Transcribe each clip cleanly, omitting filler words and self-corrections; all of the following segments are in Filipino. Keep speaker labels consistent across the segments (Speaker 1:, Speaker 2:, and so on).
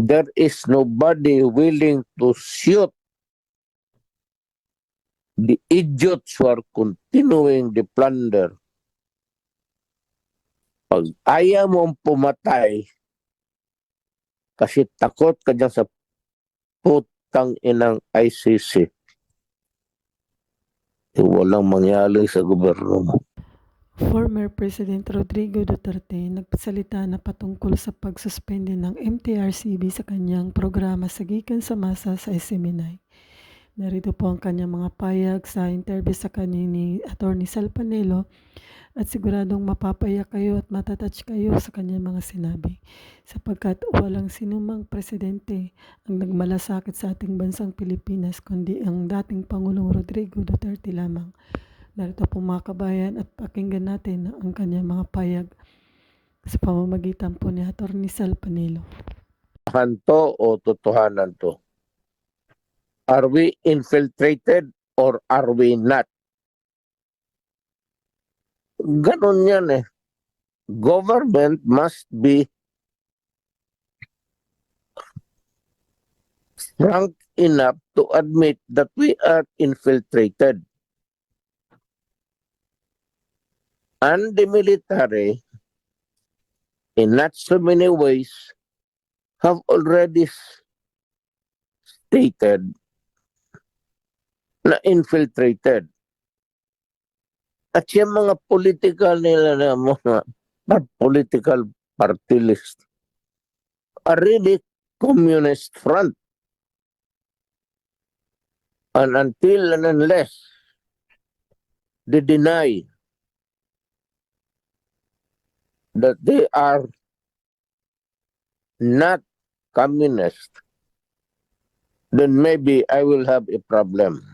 Speaker 1: there is nobody willing to shoot the idiots who are continuing the plunder. Pag ayaw mong pumatay, kasi takot ka dyan sa putang inang ICC, walang mangyari sa gobyerno mo.
Speaker 2: Former President Rodrigo Duterte nagsalita na patungkol sa pagsuspende ng MTRCB sa kanyang programa sa Gikan sa Masa sa SMNI. Narito po ang kanyang mga pahayag sa interview sa kanya ni atty. Sal Panelo at siguradong mapapaiyak kayo at matatouch kayo sa kanyang mga sinabi. Sapagkat walang sinumang presidente ang nagmalasakit sa ating bansang Pilipinas kundi ang dating Pangulong Rodrigo Duterte lamang. Narito po mga kabayan at pakinggan natin ang kanyang mga pahayag sa pamamagitan po ni atty. Sal Panelo.
Speaker 1: To o totohanan to? Are we infiltrated or are we not? Ganon yan eh. Government must be frank enough to admit that we are infiltrated. And the military, in not so many ways, have already stated na infiltrated. At yung mga political nila na mga political party list are really communist front. And until and unless they deny that they are not communist, then maybe I will have a problem.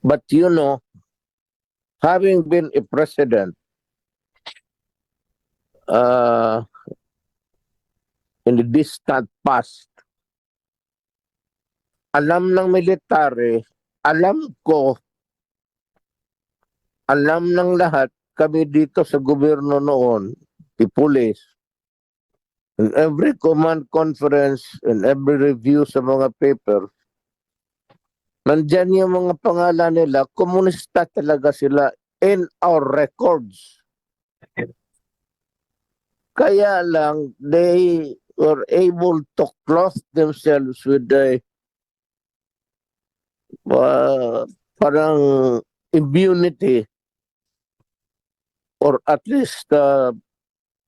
Speaker 1: But you know, having been a president in the distant past, alam ng military, alam ko, alam ng lahat, kami dito sa gobyerno noon, the police, in every command conference, in every review sa mga paper, nandyan yung mga pangalan nila, komunista talaga sila in our records. Kaya lang, they were able to clothe themselves with a parang immunity or at least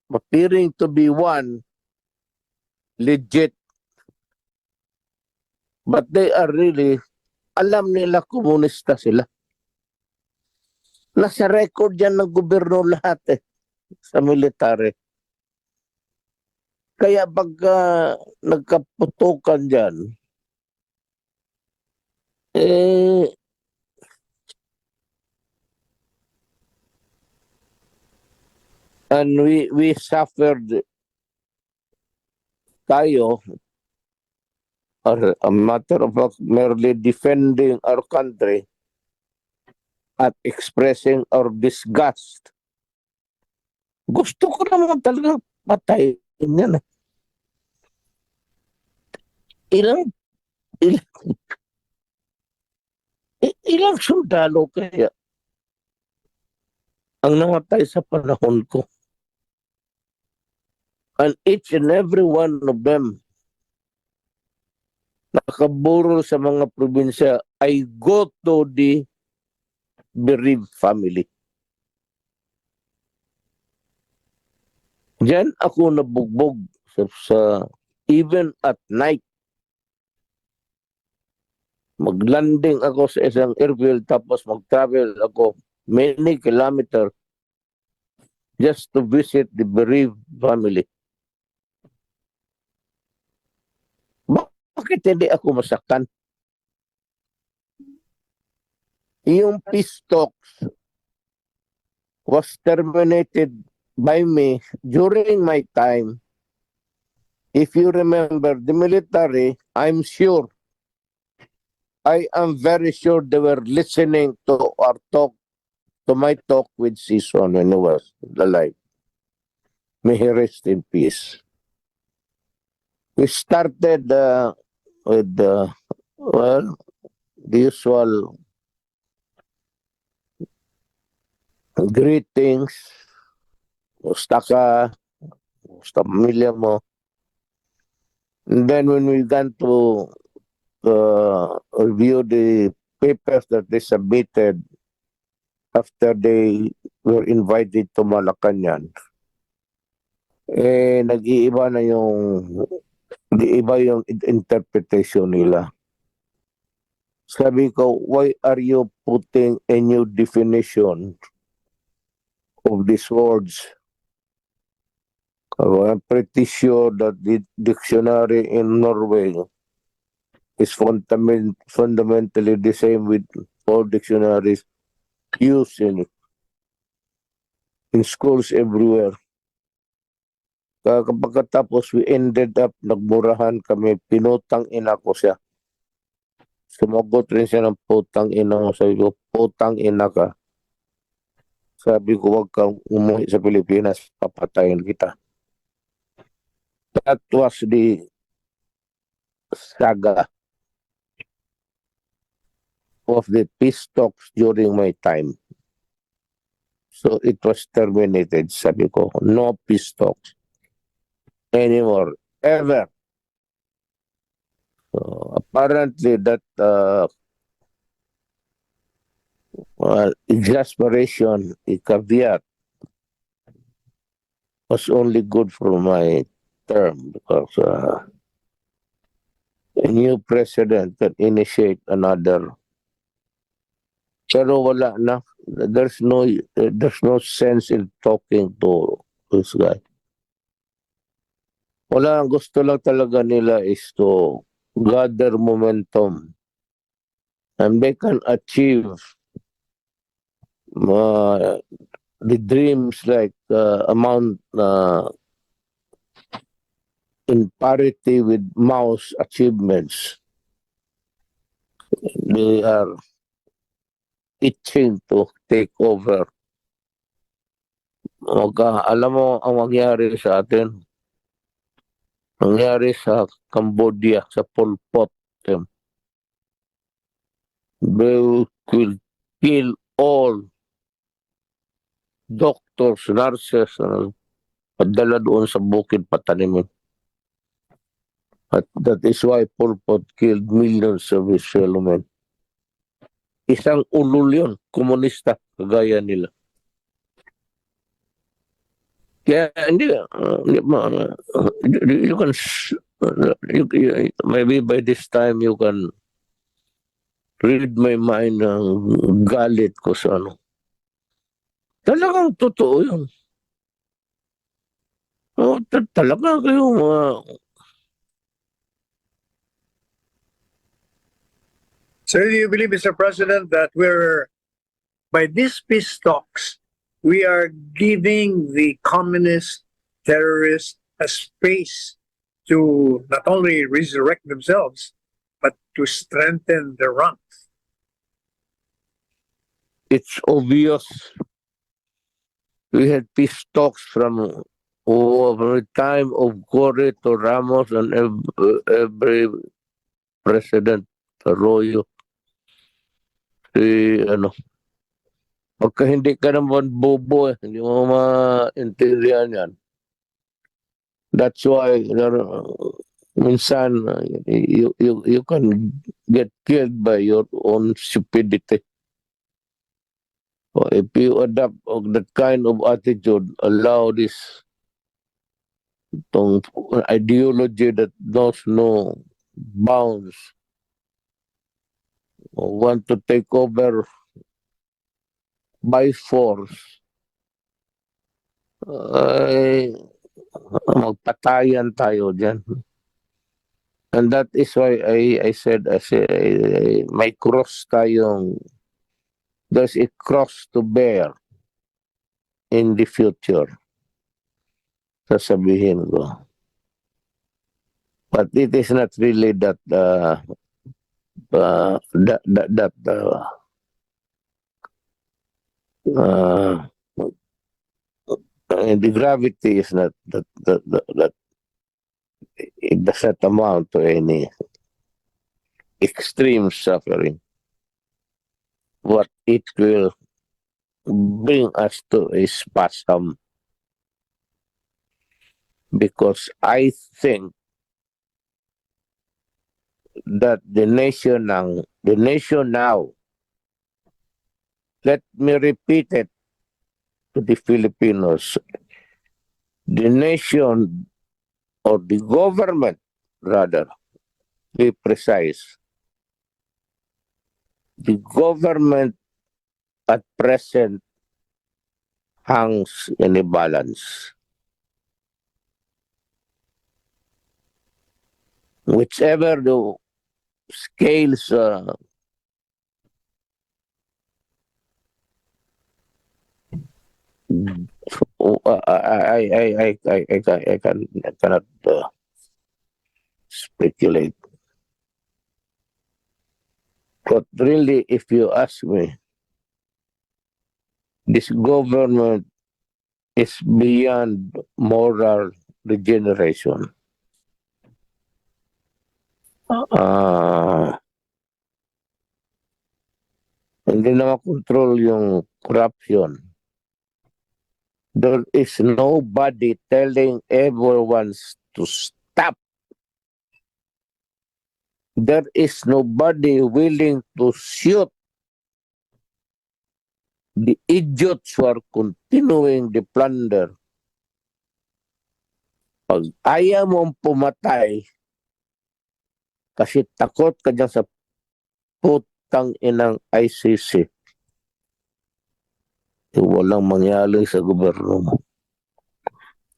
Speaker 1: appearing to be one legit. But they are really, alam nila komunista sila. Nasa record yan ng gobyerno lahat sa military. Kaya pag nagkaputukan dyan, and we suffered kayo, or a matter of fact, merely defending our country at expressing our disgust. Gusto ko naman talaga patayin yan. Ilang sundalo kaya ang namatay sa panahon ko? And each and every one of them nakaburo sa mga probinsya, I go to the bereaved family. Diyan ako nabugbog sa even at night. Maglanding ako sa isang airfield tapos mag-travel ako many kilometers just to visit the bereaved family. Bakit hindi ako masaktan? Yung peace talks was terminated by me during my time. If you remember, the military, I'm sure, I am very sure they were listening to our talk, to my talk with Sison when he was alive. May he rest in peace. We started with well, the usual greetings. Musta ka? Musta pamilya mo? And then when we got to review the papers that they submitted after they were invited to Malacanang, nag-iiba na yung interpretation nila. Sabi ko, why are you putting a new definition of these words? I'm pretty sure that the dictionary in Norway is fundamentally the same with all dictionaries used in schools everywhere. Pagkatapos we ended up, nagmurahan kami, pinutang ina ko siya. Sumagot rin siya ng putang ina mo. Sabi ko, putang ina ka. Sabi ko, huwag kang umuwi sa Pilipinas, papatayin kita. That was the saga of the peace talks during my time. So it was terminated. Sabi ko, no peace talks anymore, ever. So apparently that exasperation, a caveat, was only good for my term because a new president can initiate another. Pero wala na. There's no sense in talking to this guy. Wala, ang gusto lang talaga nila is to gather momentum. And they can achieve the dreams like amount in parity with Mao's achievements. They are itching to take over. Alam mo ang mangyari sa atin? Nangyari sa Cambodia, sa Pol Pot. They will kill all doctors, nurses, padala doon sa bukid patanimin. At that is why Pol Pot killed millions of his fellow men. Isang ulol yun, komunista, kagaya nila. Kaya hindi, you can, maybe by this time you can read my mind ng galit ko sa ano. Talagang totoo yun. Talaga kayo
Speaker 3: So do you believe, Mr. President, that by these peace talks, we are giving the communist terrorists a space to not only resurrect themselves, but to strengthen their ranks?
Speaker 1: It's obvious. We had peace talks from the time of Corre to Ramos and every president, Arroyo. Pagka hindi ka naman bobo, hindi mo maintindihan yan. That's why minsan you can get killed by your own stupidity. So if you adopt that kind of attitude, allow this ideology that knows no bounds, want to take over by force, magpatayan tayo dyan. And that is why I said, may cross tayong, there's a cross to bear in the future. Sasabihin ko. But it is not really that the gravity is not that it does not amount to any extreme suffering. What it will bring us to a spasm, because I think that the nation now, let me repeat it to the Filipinos, the nation or the government, rather, be precise, the government at present hangs in a balance. Whichever the scales I cannot speculate. But really, if you ask me, this government is beyond moral regeneration. Hindi na makontrol yung corruption. There is nobody telling everyone to stop. There is nobody willing to shoot the idiots who are continuing the plunder. Pag ayaw mong pumatay kasi takot ka dyan sa putang inang ICC, walang mangyari sa gobyerno mo.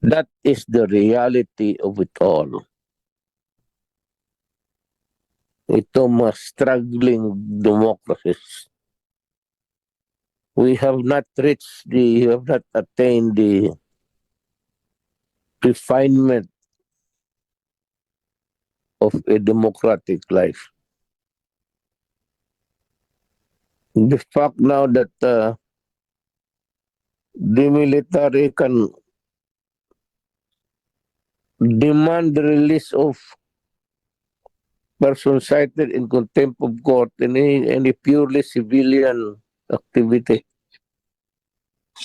Speaker 1: That is the reality of it all. Ito mga struggling democracies. We have not attained the refinement of a democratic life. The fact now that the military can demand the release of persons cited in contempt of court in any purely civilian activity.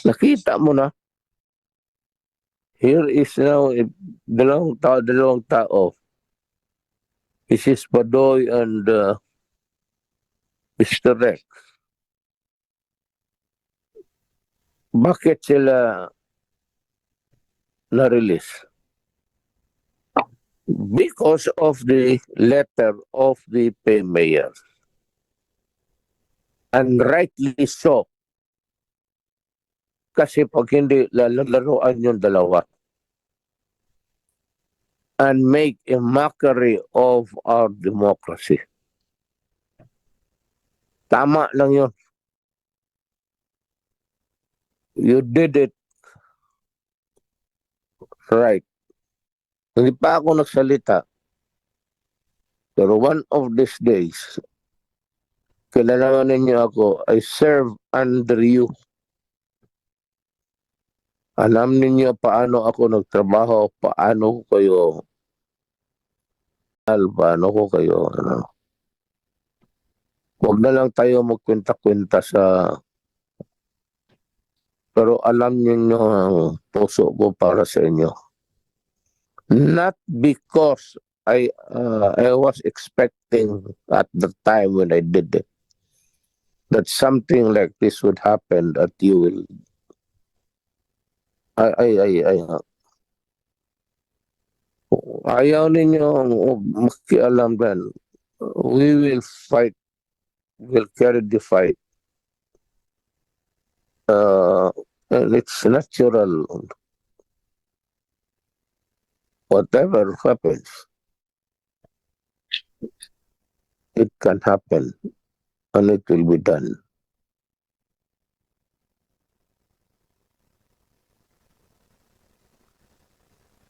Speaker 1: Nakita mo na. Here is now dalawang tao. This is Badoy and Mr. Rex. Bakit sila na-release? Because of the letter of the mayor. And rightly so. Kasi pag hindi lalaroan yung dalawa and make a mockery of our democracy. Tama lang yun. You did it right. Hindi pa ako nagsalita. Pero one of these days, kailangan ninyo ako, I serve under you. Alam ninyo paano ako nagtrabaho, paano ko kayo, Huwag na lang tayo magkwenta-kwenta sa, pero alam niyo ang puso ko para sa inyo. Not because I was expecting at the time when I did it that something like this would happen, that you will ayaw ninyo makialam din. We will fight, we'll carry the fight. And it's natural. Whatever happens, it can happen and it will be done.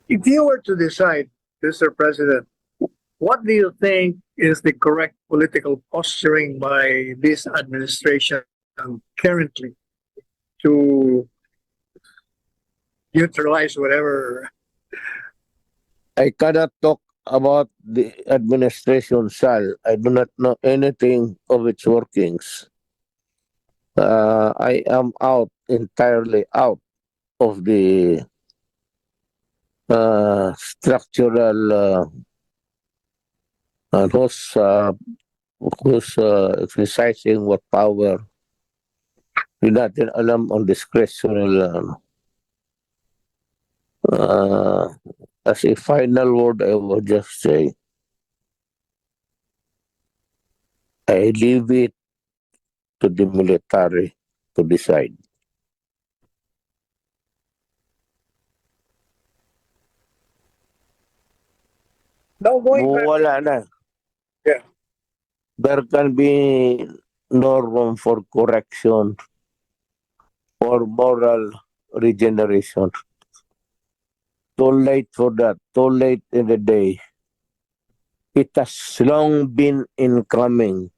Speaker 3: If you were to decide, Mr. President, what do you think is the correct political posturing by this administration currently to neutralize whatever?
Speaker 1: I cannot talk about the administration, Sal, I do not know anything of its workings. I am entirely out of the structural and who's exercising what power. Hindi natin alam ang discretional. As a final word, I will just say, I leave it to the military to decide.
Speaker 3: Now going back,
Speaker 1: Wala na.
Speaker 3: Yeah.
Speaker 1: There can be no room for correction or moral regeneration. Too late for that. Too late in the day. It has long been incoming.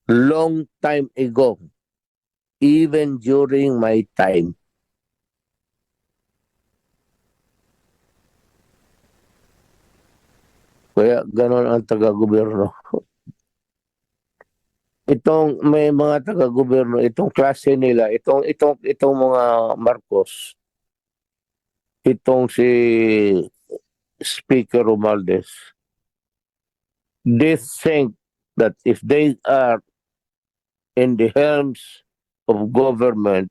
Speaker 1: Long time ago. Even during my time. Kaya ganon ang taga-gobyerno. Itong may mga taga-gobyerno, itong klase nila, itong mga Marcos, itong si Speaker Romualdez, they think that if they are in the helms of government,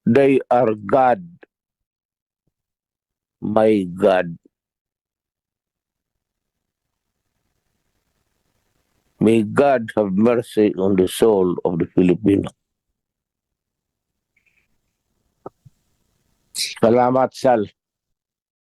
Speaker 1: they are God. My God. May God have mercy on the soul of the Filipino. Salamat, Sal.